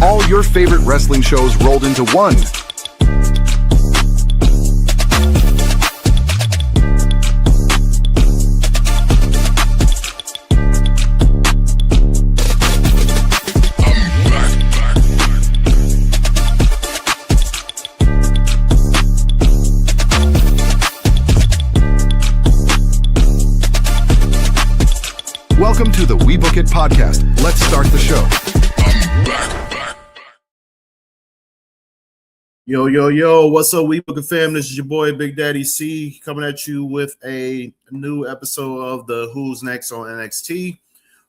All your favorite wrestling shows rolled into one. Welcome to the We Book It podcast. Let's start the show. Yo, what's up, We Book It fam? This is your boy, Big Daddy C, coming at you with a new episode of the Who's Next on NXT,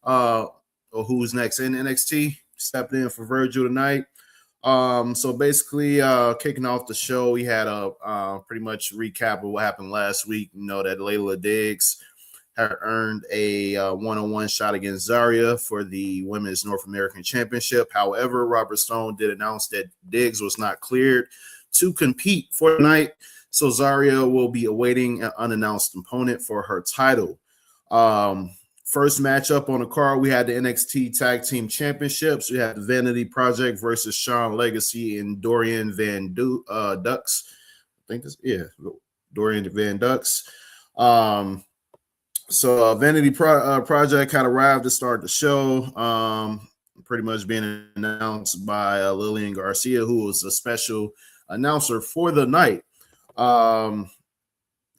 or Who's Next in NXT. Stepping in for Virgil tonight. So basically, kicking off the show, we had a pretty much recap of what happened last week. You know that Layla Diggs had earned a one-on-one shot against Zaria for the Women's North American Championship. However, Robert Stone did announce that Diggs was not cleared to compete for the night, so Zaria will be awaiting an unannounced opponent for her title. First matchup on the card, we had the NXT Tag Team Championships. We had the Vanity Project versus Sean Legacy and Dorian Van Dux. Dorian Van Dux. So Vanity Project kind of arrived to start the show, pretty much being announced by Lillian Garcia, who was a special announcer for the night.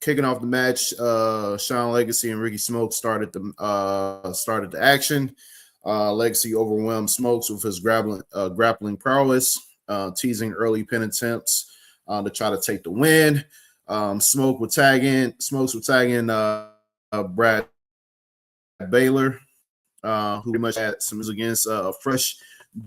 Kicking off the match, Sean Legacy and Ricky Smokes started the action. Legacy overwhelmed Smokes with his grappling prowess, teasing early pin attempts to try to take the win. Smokes would tag in Brad Baylor, who pretty much had some against fresh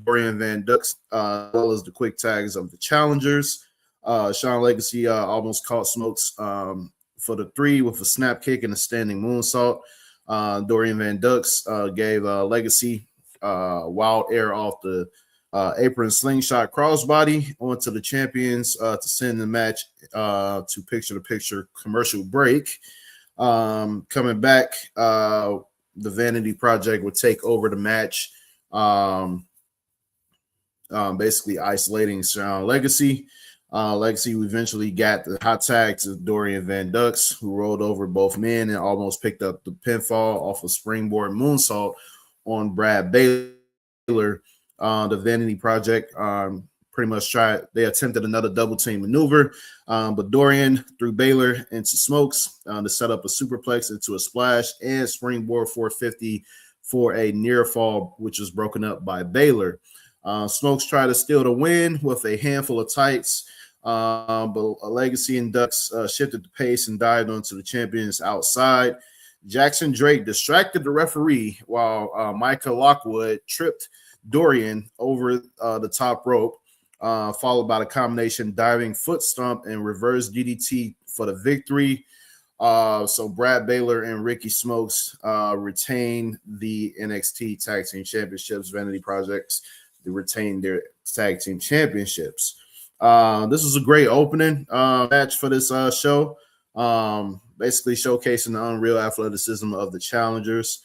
Dorian Van Dux, as well as the quick tags of the challengers. Sean Legacy almost caught Smokes for the three with a snap kick and a standing moonsault. Dorian Van Dux gave Legacy wild air off the apron slingshot crossbody onto the champions to send the match to picture-to-picture commercial break. Coming back, the Vanity Project would take over the match, basically isolating Sean Legacy. Legacy eventually got the hot tag to Dorian Van Dux, who rolled over both men and almost picked up the pinfall off a springboard moonsault on Brad Baylor. The Vanity Project pretty much they attempted another double team maneuver, but Dorian threw Baylor into Smokes to set up a superplex into a splash and springboard 450 for a near fall, which was broken up by Baylor. Smokes tried to steal the win with a handful of tights, but Legacy and Dux shifted the pace and dived onto the champions outside. Jackson Drake distracted the referee while Micah Lockwood tripped Dorian over the top rope, followed by the combination diving foot stomp and reverse DDT for the victory. So Brad Baylor and Ricky Smokes retain the NXT Tag Team Championships. Vanity Projects retain their Tag Team Championships. This was a great opening match for this show, basically showcasing the unreal athleticism of the challengers.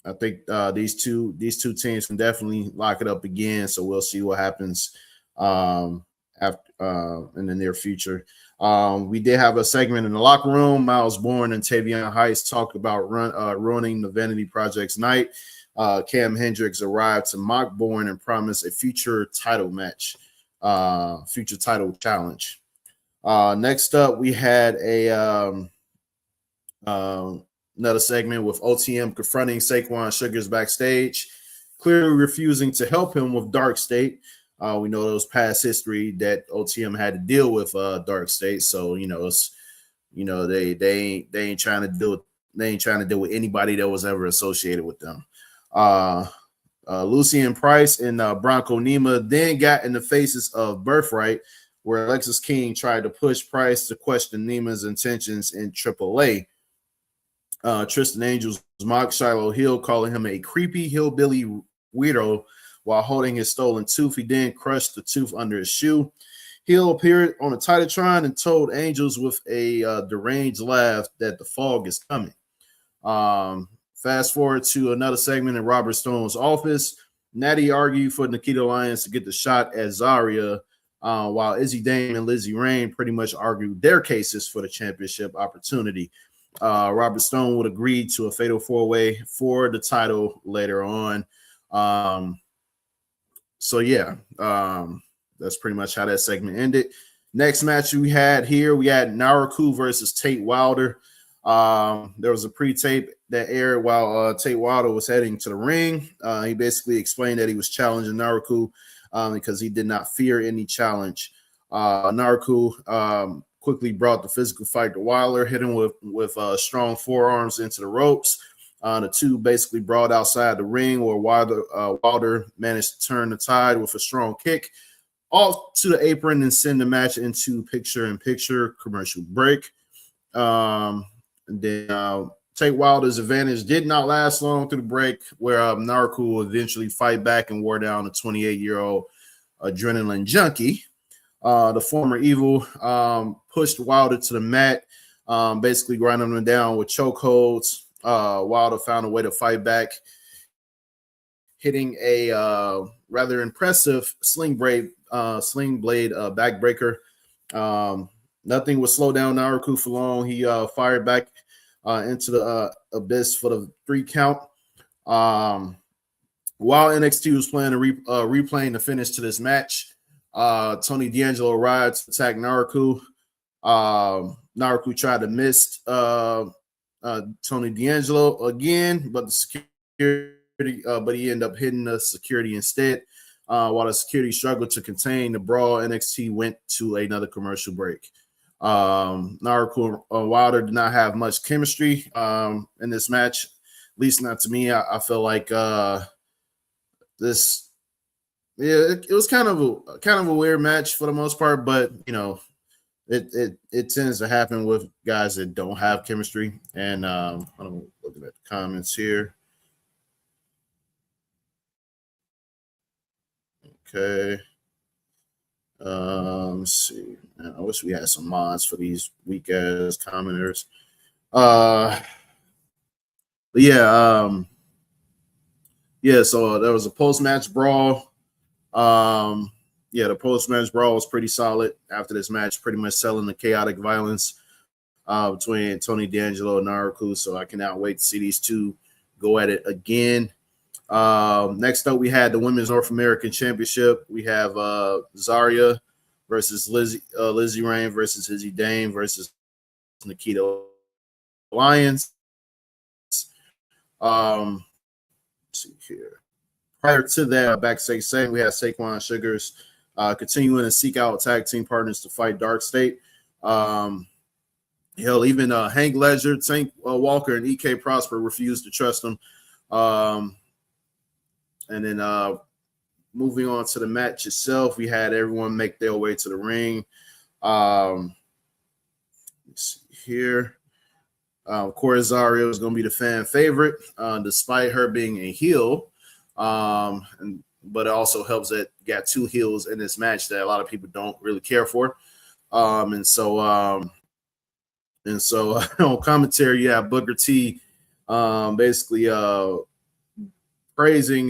I think these two teams can definitely lock it up again. So we'll see what happens after in the near future. We did have a segment in the locker room. Miles Bourne and Tavion Heights talked about ruining the Vanity Project's night. Cam Hendricks arrived to mock Bourne and promised a future title match, future title challenge. Next up, we had another segment with OTM confronting Saquon Sugars backstage, clearly refusing to help him with Dark State. We know those past history that OTM had to deal with Dark State, so they ain't trying to deal with anybody that was ever associated with them. Lucian Price and Bronco Nima then got in the faces of Birthright, where Alexis King tried to push Price to question Nima's intentions in AAA. Tristan Angels mocked Shiloh Hill, calling him a creepy hillbilly weirdo while holding his stolen tooth. He then crushed the tooth under his shoe. Hill appeared on a Titatron and told Angels with a deranged laugh that the fog is coming. Fast forward to another segment in Robert Stone's office. Natty argued for Nikita Lyons to get the shot at Zaria, while Izzy Dame and Lizzie Rain pretty much argued their cases for the championship opportunity. Robert Stone would agree to a fatal four-way for the title later on. That's pretty much how that segment ended. Next match we had Naruku versus Tate Wilder. There was a pre-tape that aired while Tate Wilder was heading to the ring. He basically explained that he was challenging Naruku because he did not fear any challenge. Naruku quickly brought the physical fight to Wilder, hit him with strong forearms into the ropes. The two basically brawled outside the ring, where Wilder managed to turn the tide with a strong kick off to the apron and send the match into picture-in-picture commercial break. And then Tate Wilder's advantage did not last long through the break, where Naruku will eventually fight back and wore down a 28-year-old adrenaline junkie. The former Evil pushed Wilder to the mat, basically grinding him down with chokeholds. Wilder found a way to fight back, hitting a rather impressive sling blade backbreaker. Nothing would slow down Naruku for long. He fired back into the abyss for the 3 count. While NXT was replaying the finish to this match, Tony D'Angelo arrived to attack Naruku. Naruku tried to miss Tony D'Angelo again, but the security, but he ended up hitting the security instead. While the security struggled to contain the brawl, NXT went to another commercial break. Naruku and Wilder did not have much chemistry in this match, at least not to me. I feel like it was kind of a weird match for the most part, but you know, it tends to happen with guys that don't have chemistry. And I'm looking at the comments here. Okay. Let's see. Man, I wish we had some mods for these weak ass commenters. So there was a post-match brawl. The post-match brawl was pretty solid after this match, pretty much selling the chaotic violence between Tony D'Angelo and Naruku. So I cannot wait to see these two go at it again. Next up, we had the Women's North American Championship. We have Zaria versus Lizzie Rain versus Izzy Dame versus Nikita Lyons. Let's see here. Prior to that, backstage segment, we had Saquon Sugars continuing to seek out tag team partners to fight Dark State. Even Hank Ledger, Tank Walker, and EK Prosper refused to trust him. And then moving on to the match itself, we had everyone make their way to the ring. Let's see here. Of course, Zaria was going to be the fan favorite, despite her being a heel. But it also helps that you got 2 heels in this match that a lot of people don't really care for. And so on commentary, you have Booker T basically praising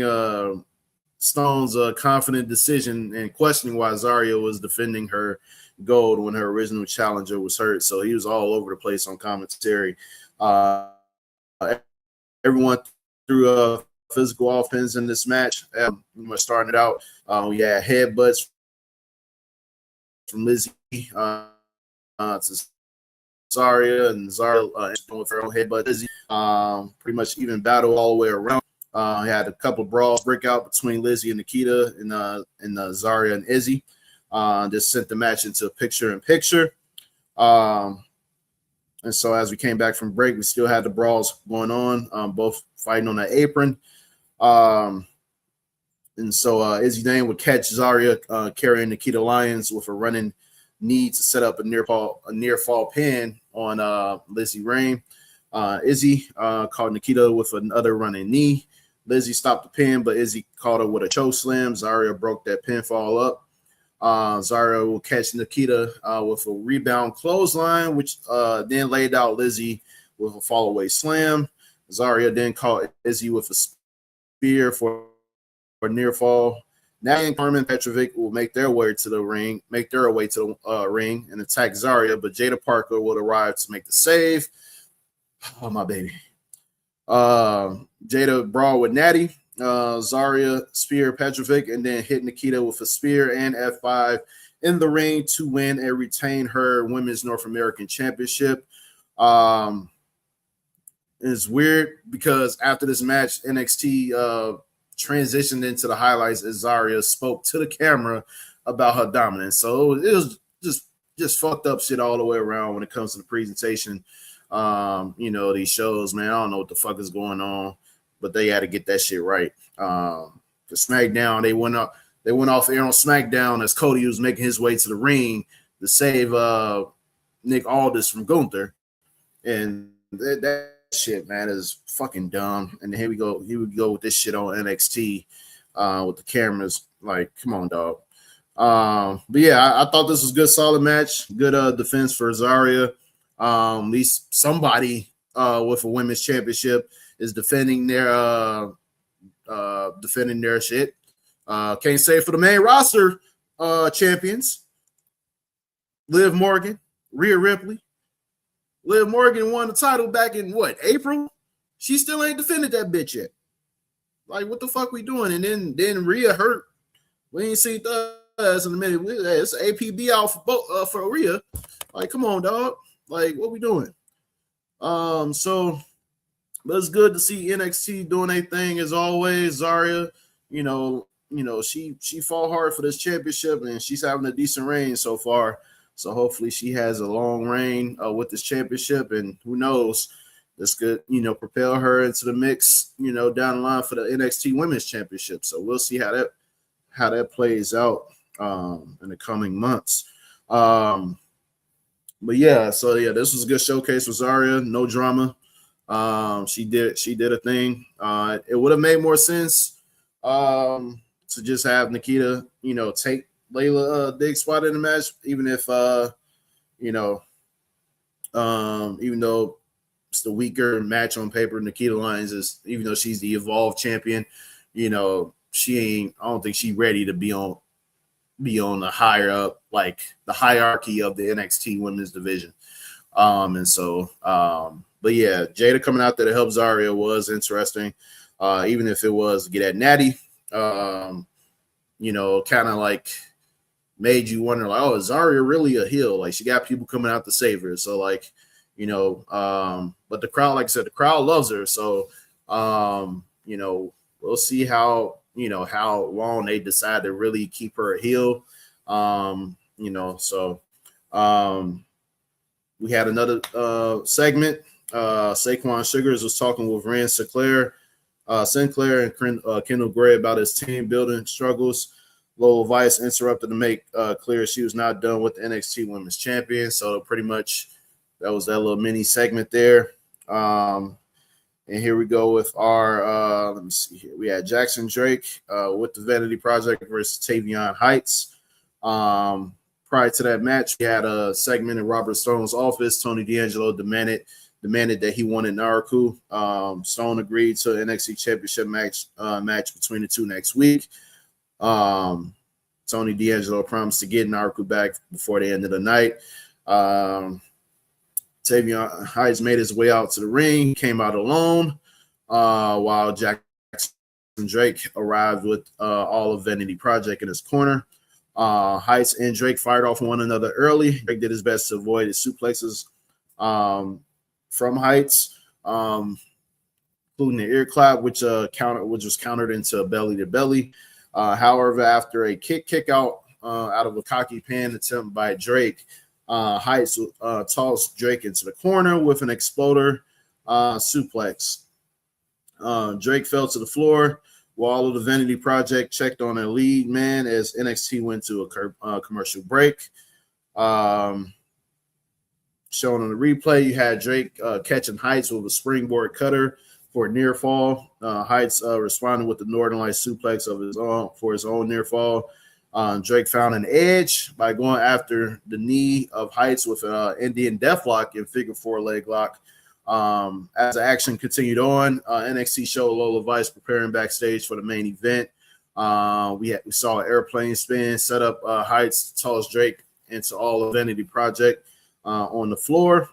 Stone's confident decision and questioning why Zaria was defending her gold when her original challenger was hurt. So he was all over the place on commentary. Everyone threw physical offense in this match. Starting it out, we had headbutts from Lizzie to Zaria, and Zaria with her own headbutt. Lizzie pretty much even battle all the way around. Had a couple of brawls break out between Lizzie and Nikita and Zaria and Izzy. Just sent the match into picture-in-picture. And so as we came back from break, we still had the brawls going on, both fighting on the apron. And so Izzy Dane would catch Zaria carrying Nikita Lyons with a running knee to set up a near fall pin on Lizzie Rain. Izzy caught Nikita with another running knee. Lizzie stopped the pin, but Izzy caught her with a choke slam. Zaria broke that pinfall up. Zaria will catch Nikita with a rebound clothesline, which then laid out Lizzie with a fallaway slam. Zaria then caught Izzy with a spear for a near fall. Natty and Carmen Petrovic will make their way to the ring, and attack Zaria, but Jada Parker will arrive to make the save. Oh, my baby. Jada brawl with Natty. Zaria spear Petrovic, and then hit Nikita with a spear and F5 in the ring to win and retain her Women's North American Championship. It's weird because after this match, NXT transitioned into the highlights as Zaria spoke to the camera about her dominance. So it was just fucked up shit all the way around when it comes to the presentation. These shows, man, I don't know what the fuck is going on, but they had to get that shit right. The SmackDown, they went off air on SmackDown as Cody was making his way to the ring to save Nick Aldis from Gunther. And that shit, man, is fucking dumb. And here we go with this shit on NXT with the cameras. Like, come on, dog. But yeah, I thought this was a good, solid match. Good defense for Zaria. At least somebody with a women's championship is defending their shit. Can't say for the main roster champions. Liv Morgan, Rhea Ripley. Liv Morgan won the title back in April? She still ain't defended that bitch yet. Like, what the fuck we doing? And then Rhea hurt. We ain't seen us in a minute. It's APB out for Rhea. Like, come on, dog. Like, what we doing? So but it's good to see NXT doing their thing as always. Zaria, she fought hard for this championship and she's having a decent reign so far. So hopefully she has a long reign with this championship, and who knows, this could, propel her into the mix, down the line for the NXT Women's Championship. So we'll see how that plays out in the coming months. But yeah, this was a good showcase for Zaria. No drama. She did a thing. It would have made more sense to just have Nikita, take Layla Diggs spot in the match, even if even though it's the weaker match on paper, Nikita Lyons is, even though she's the Evolve champion, I don't think she's ready to be on the higher up, like the hierarchy of the NXT women's division. But yeah, Jada coming out there to help Zaria was interesting. Even if it was to get at Natty, kind of like made you wonder, like, oh, is Zaria really a heel? Like, she got people coming out to save her. So, like, but the crowd, like I said, the crowd loves her. So, we'll see how long they decide to really keep her a heel. We had another segment. Saquon Sugars was talking with Rand Sinclair and Kendal Gray about his team building struggles. Lola Vice interrupted to make clear she was not done with the NXT Women's Champion. So pretty much that was that little mini segment there. And here we go with our, let me see here. We had Jackson Drake with the Vanity Project versus Tavion Heights. Prior to that match, we had a segment in Robert Stone's office. Tony D'Angelo demanded that he wanted Naruku. Stone agreed to an NXT Championship match between the two next week. Tony D'Angelo promised to get Naruku back before the end of the night. Tavion Heights made his way out to the ring, came out alone, while Jackson Drake arrived with all of Vanity Project in his corner. Heights and Drake fired off one another early. Drake did his best to avoid his suplexes from Heights, including the ear clap, which was countered into a belly to belly. However, after a kick out out of a cocky pan attempt by Drake, Heights tossed Drake into the corner with an exploder suplex. Drake fell to the floor while all of the Vanity Project checked on their lead man as NXT went to a commercial break. Shown on the replay, you had Drake catching Heights with a springboard cutter for a near fall. Heights responded with the Northern Light suplex of his own for his own near fall. Drake found an edge by going after the knee of Heights with an Indian deathlock and figure four leg lock. As the action continued on, NXT showed Lola Vice preparing backstage for the main event. We saw an airplane spin, set up Heights, toss Drake into all of Vanity Project on the floor.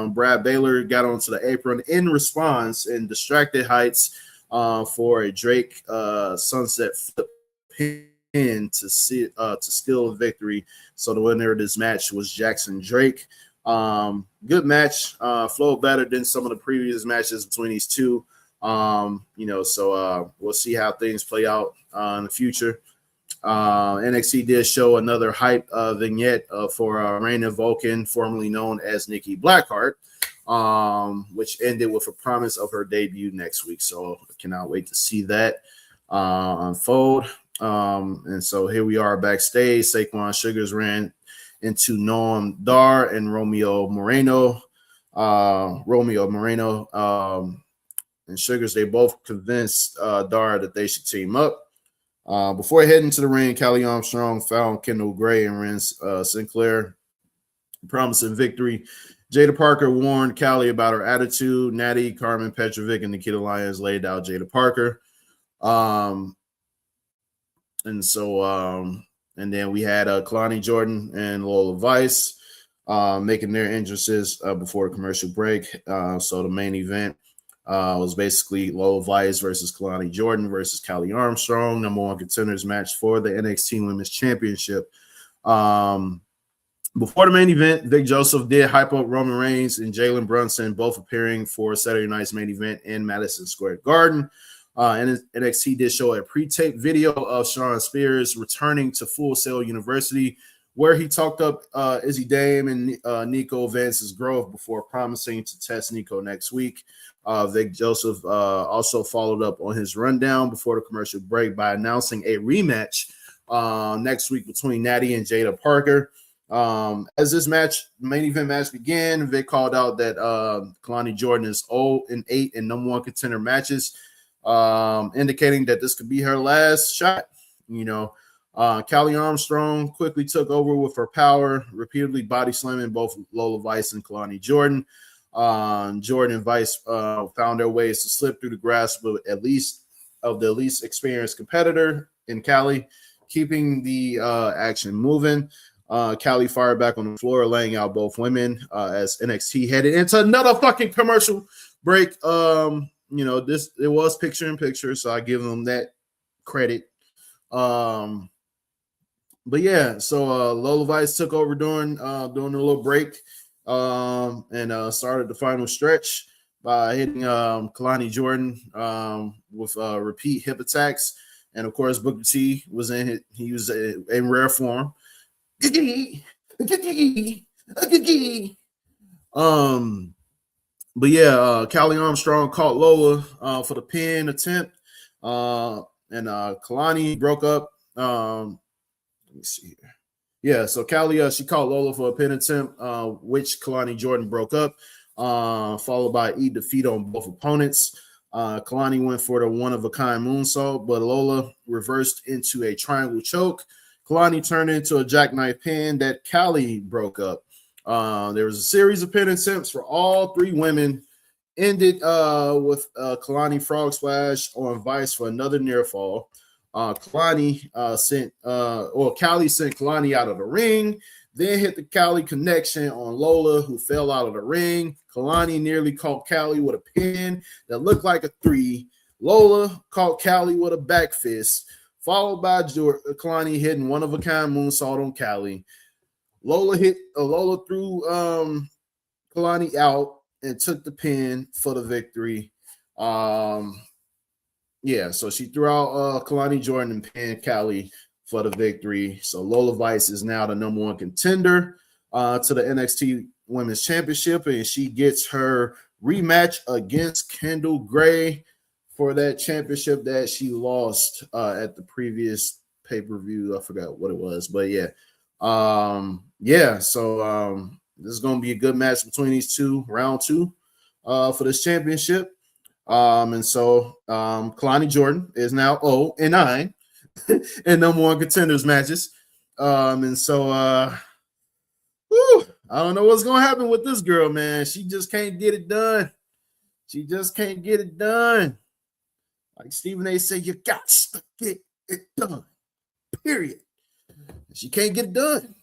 Brad Baylor got onto the apron in response and distracted Heights for a Drake sunset flip pin to steal a victory. So the winner of this match was Jackson Drake. Good match, flowed better than some of the previous matches between these two. So we'll see how things play out in the future. NXT did show another hype vignette for Raina Vulcan, formerly known as Nikki Blackheart, which ended with a promise of her debut next week. So I cannot wait to see that unfold. And so here we are backstage. Saquon Sugars ran into Noam Dar and Romeo Moreno. And Sugars, they both convinced Dar that they should team up. Before heading to the ring, Callie Armstrong found Kendal Gray and Renz Sinclair, promising victory. Jada Parker warned Callie about her attitude. Natty, Carmen Petrovic, and Nikita Lyons laid out Jada Parker. And then we had Kalani Jordan and Lola Vice making their entrances before the commercial break. So the main event was basically Lola Vice versus Kalani Jordan versus Callie Armstrong, number one contenders match for the NXT Women's Championship. Before the main event, Vic Joseph did hype up Roman Reigns and Jalen Brunson, both appearing for Saturday night's main event in Madison Square Garden. And NXT did show a pre-taped video of Shawn Spears returning to Full Sail University, where he talked up Izzy Dame and Nico Vance's growth before promising to test Nico next week. Vic Joseph also followed up on his rundown before the commercial break by announcing a rematch next week between Natty and Jada Parker. As this main event match began, Vic called out that Kalani Jordan is 0-8 in number one contender matches, indicating that this could be her last shot. Callie Armstrong quickly took over with her power, repeatedly body slamming both Lola Vice and Kalani Jordan. Jordan and Vice found their ways to slip through the grasp of the least experienced competitor in Callie, keeping the action moving. Callie fired back on the floor, laying out both women as NXT headed into another fucking commercial break. It was picture in picture, so I give them that credit. But yeah, so Lola Vice took over during a little break and started the final stretch by hitting Kalani Jordan with repeat hip attacks. And of course, Booker T was in rare form. But yeah, Callie Armstrong caught Lola for the pin attempt, and Kalani broke up. Let me see here. Yeah, so Callie, she caught Lola for a pin attempt, which Kalani Jordan broke up, followed by eat defeat on both opponents. Kalani went for the one-of-a-kind moonsault, but Lola reversed into a triangle choke. Kalani turned into a jackknife pin that Callie broke up. There was a series of pin attempts for all three women, ended with Kalani frog splash on Vice for another near fall. Callie sent Kalani out of the ring, then hit the Callie connection on Lola, who fell out of the ring. Kalani nearly caught Callie with a pin that looked like a 3. Lola caught Callie with a back fist, followed by Kalani hitting one-of-a-kind moonsault on Callie. Lola threw Kalani out and took the pin for the victory. So she threw out Kalani Jordan and pinned Callie for the victory. So Lola Vice is now the number one contender to the NXT Women's Championship, and she gets her rematch against Kendal Gray for that championship that she lost at the previous pay-per-view. I forgot what it was, but yeah. So this is going to be a good match between these two, round 2 for this championship. Kalani Jordan is now 0-9 in number one contenders matches. I don't know what's going to happen with this girl, man. She just can't get it done. She just can't get it done. Like Stephen A said, you got to get it done. Period. She can't get it done.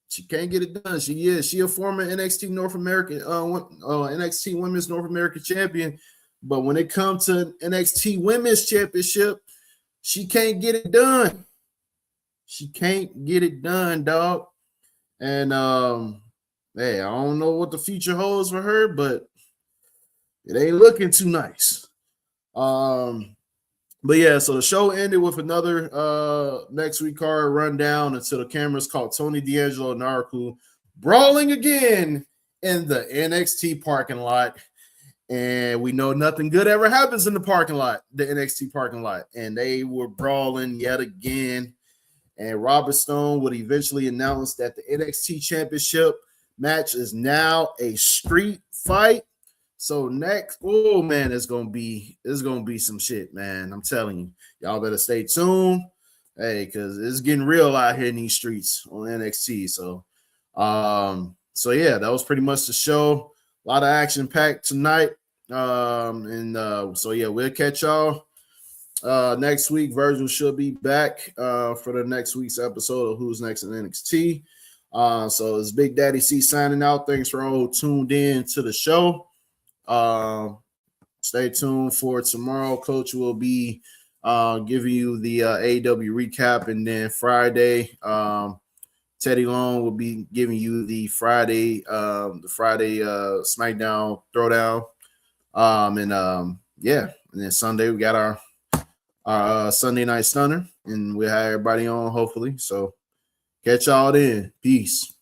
She can't get it done. She a former NXT North American, NXT Women's North American champion. But when it comes to NXT Women's Championship, she can't get it done. She can't get it done, dog. And hey, I don't know what the future holds for her, but it ain't looking too nice. But yeah, so the show ended with another next week card rundown until the cameras caught Tony D'Angelo and Naraku brawling again in the NXT parking lot. And we know nothing good ever happens in the parking lot, the NXT parking lot. And they were brawling yet again. And Robert Stone would eventually announce that the NXT Championship match is now a street fight. So next, oh man, it's gonna be some shit, man. I'm telling you, y'all better stay tuned, hey, because it's getting real out here in these streets on NXT. So yeah, that was pretty much the show. A lot of action packed tonight, so yeah, we'll catch y'all next week. Virgil should be back for the next week's episode of Who's Next in NXT. So it's Big Daddy C signing out. Thanks for all who tuned in to the show. Stay tuned for tomorrow. Coach will be giving you the AEW recap, and then Friday, Teddy Long will be giving you the Friday SmackDown Throwdown. And then Sunday we got our Sunday Night Stunner, and we'll have everybody on hopefully. So catch y'all then. Peace.